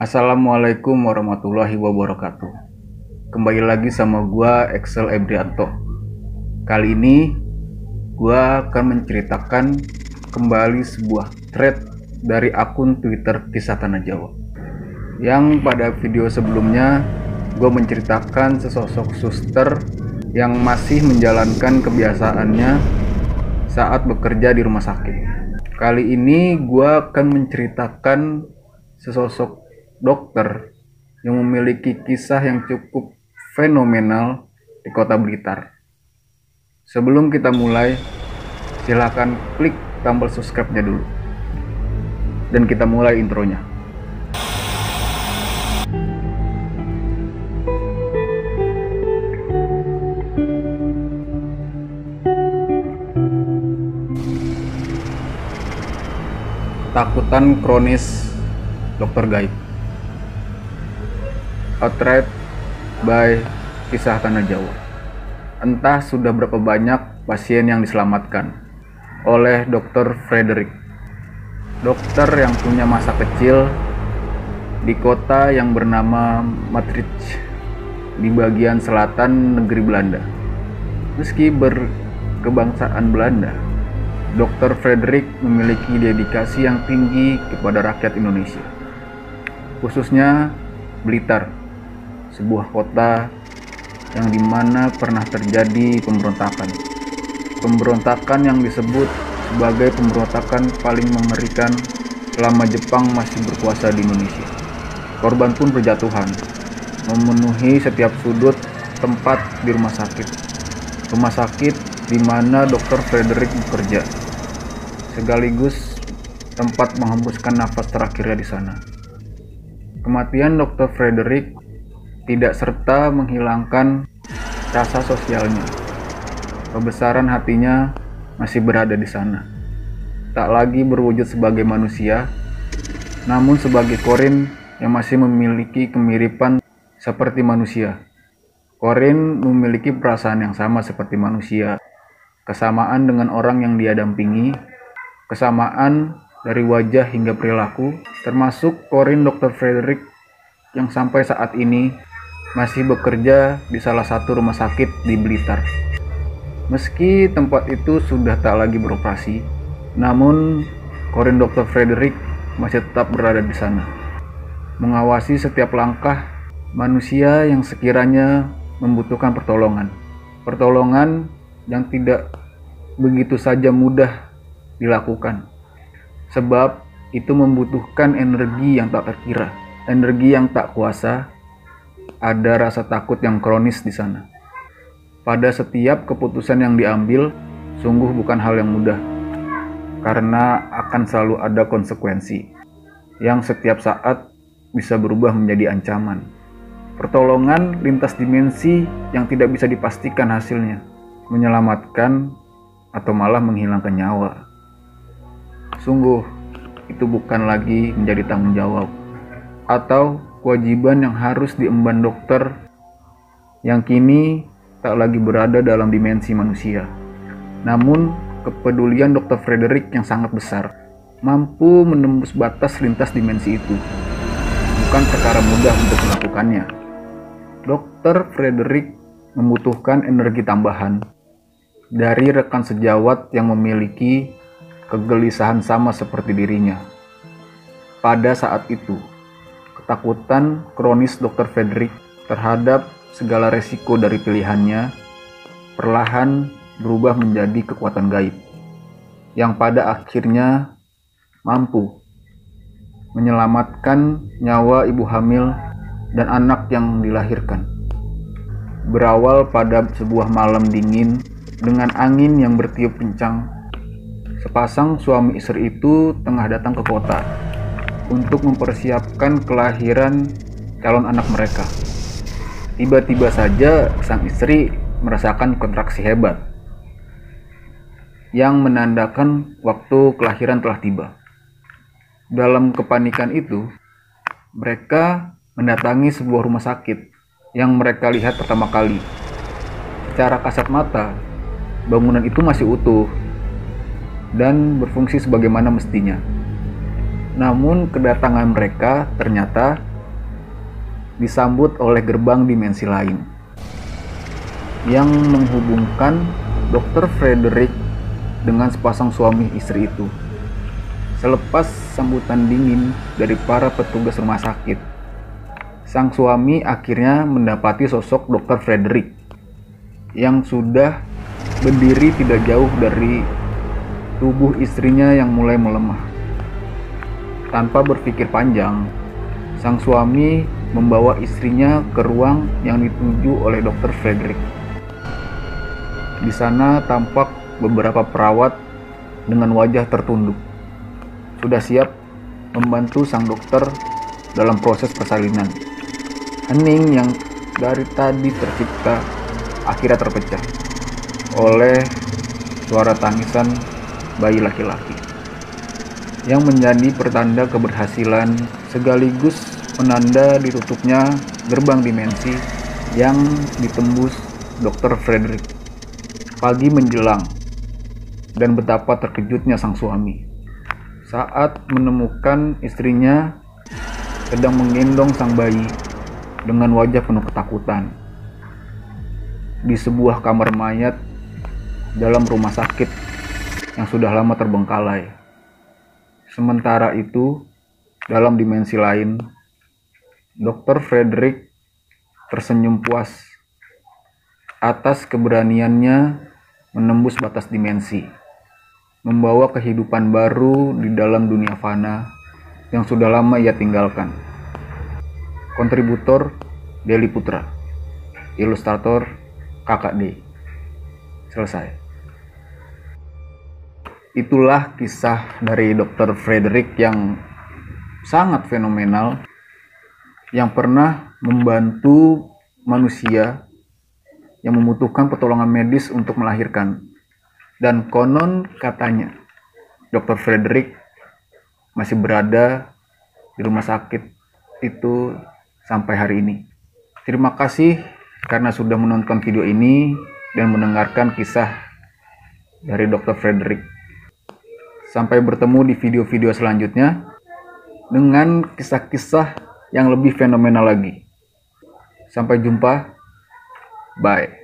Assalamualaikum warahmatullahi wabarakatuh. Kembali lagi sama gua Excel Ebrianto. Kali ini gua akan menceritakan kembali sebuah thread dari akun Twitter Kisah Tanah Jawa. Yang pada video sebelumnya gua menceritakan sesosok suster yang masih menjalankan kebiasaannya saat bekerja di rumah sakit. Kali ini gua akan menceritakan sesosok dokter yang memiliki kisah yang cukup fenomenal di Kota Blitar. Sebelum kita mulai, silakan klik tombol subscribe-nya dulu. Dan kita mulai intronya. Takutan kronis dokter gaib. A thread by Kisah Tanah Jawa. Entah sudah berapa banyak pasien yang diselamatkan oleh Dr. Frederick. Dokter yang punya masa kecil di kota yang bernama Maastricht di bagian selatan negeri Belanda. Meski berkebangsaan Belanda, Dr. Frederick memiliki dedikasi yang tinggi kepada rakyat Indonesia, khususnya Blitar, sebuah kota yang dimana pernah terjadi pemberontakan. Pemberontakan yang disebut sebagai pemberontakan paling mengerikan selama Jepang masih berkuasa di Indonesia. Korban pun berjatuhan, memenuhi setiap sudut tempat di rumah sakit. Rumah sakit di mana Dr. Frederick bekerja, sekaligus tempat menghembuskan nafas terakhirnya di sana. Kematian Dr. Frederick tidak serta menghilangkan rasa sosialnya. Kebesaran hatinya masih berada di sana. Tak lagi berwujud sebagai manusia, namun sebagai Corin yang masih memiliki kemiripan seperti manusia. Corin memiliki perasaan yang sama seperti manusia, kesamaan dengan orang yang dia dampingi, kesamaan dari wajah hingga perilaku, termasuk Corin Dr. Frederick yang sampai saat ini masih bekerja di salah satu rumah sakit di Blitar. Meski tempat itu sudah tak lagi beroperasi, namun Corin Dr. Frederick masih tetap berada di sana, mengawasi setiap langkah manusia yang sekiranya membutuhkan pertolongan. Pertolongan yang tidak begitu saja mudah dilakukan, sebab itu membutuhkan energi yang tak terkira, energi yang tak kuasa. Ada rasa takut yang kronis di sana. Pada setiap keputusan yang diambil, sungguh bukan hal yang mudah, karena akan selalu ada konsekuensi yang setiap saat bisa berubah menjadi ancaman. Pertolongan lintas dimensi yang tidak bisa dipastikan hasilnya, menyelamatkan atau malah menghilangkan nyawa. Sungguh, itu bukan lagi menjadi tanggung jawab atau kewajiban yang harus diemban dokter yang kini tak lagi berada dalam dimensi manusia. Namun, kepedulian Dr. Frederick yang sangat besar mampu menembus batas lintas dimensi itu. Bukan perkara mudah untuk melakukannya. Dr. Frederick membutuhkan energi tambahan dari rekan sejawat yang memiliki kegelisahan sama seperti dirinya. Pada saat itu, ketakutan kronis Dr. Frederick terhadap segala resiko dari pilihannya perlahan berubah menjadi kekuatan gaib yang pada akhirnya mampu menyelamatkan nyawa ibu hamil dan anak yang dilahirkan. Berawal pada sebuah malam dingin dengan angin yang bertiup kencang, sepasang suami istri itu tengah datang ke kota untuk mempersiapkan kelahiran calon anak mereka. Tiba-tiba saja sang istri merasakan kontraksi hebat yang menandakan waktu kelahiran telah tiba. Dalam kepanikan itu, mereka mendatangi sebuah rumah sakit yang mereka lihat pertama kali. Secara kasat mata, bangunan itu masih utuh dan berfungsi sebagaimana mestinya. Namun kedatangan mereka ternyata disambut oleh gerbang dimensi lain yang menghubungkan Dr. Frederick dengan sepasang suami istri itu. Selepas sambutan dingin dari para petugas rumah sakit, sang suami akhirnya mendapati sosok Dr. Frederick yang sudah berdiri tidak jauh dari tubuh istrinya yang mulai melemah. Tanpa berpikir panjang, sang suami membawa istrinya ke ruang yang dituju oleh Dr. Frederick. Di sana tampak beberapa perawat dengan wajah tertunduk, sudah siap membantu sang dokter dalam proses persalinan. Hening yang dari tadi tercipta akhirnya terpecah oleh suara tangisan bayi laki-laki yang menjadi pertanda keberhasilan sekaligus penanda ditutupnya gerbang dimensi yang ditembus Dr. Frederick. Pagi menjelang, dan betapa terkejutnya sang suami saat menemukan istrinya sedang menggendong sang bayi dengan wajah penuh ketakutan di sebuah kamar mayat dalam rumah sakit yang sudah lama terbengkalai. Sementara itu, dalam dimensi lain, Dr. Frederick tersenyum puas atas keberaniannya menembus batas dimensi, membawa kehidupan baru di dalam dunia fana yang sudah lama ia tinggalkan. Kontributor Deli Putra, ilustrator Kakak D. Selesai. Itulah kisah dari Dr. Frederick yang sangat fenomenal, yang pernah membantu manusia yang membutuhkan pertolongan medis untuk melahirkan. Dan konon katanya Dr. Frederick masih berada di rumah sakit itu sampai hari ini. Terima kasih karena sudah menonton video ini dan mendengarkan kisah dari Dr. Frederick. Sampai bertemu di video-video selanjutnya dengan kisah-kisah yang lebih fenomenal lagi. Sampai jumpa. Bye.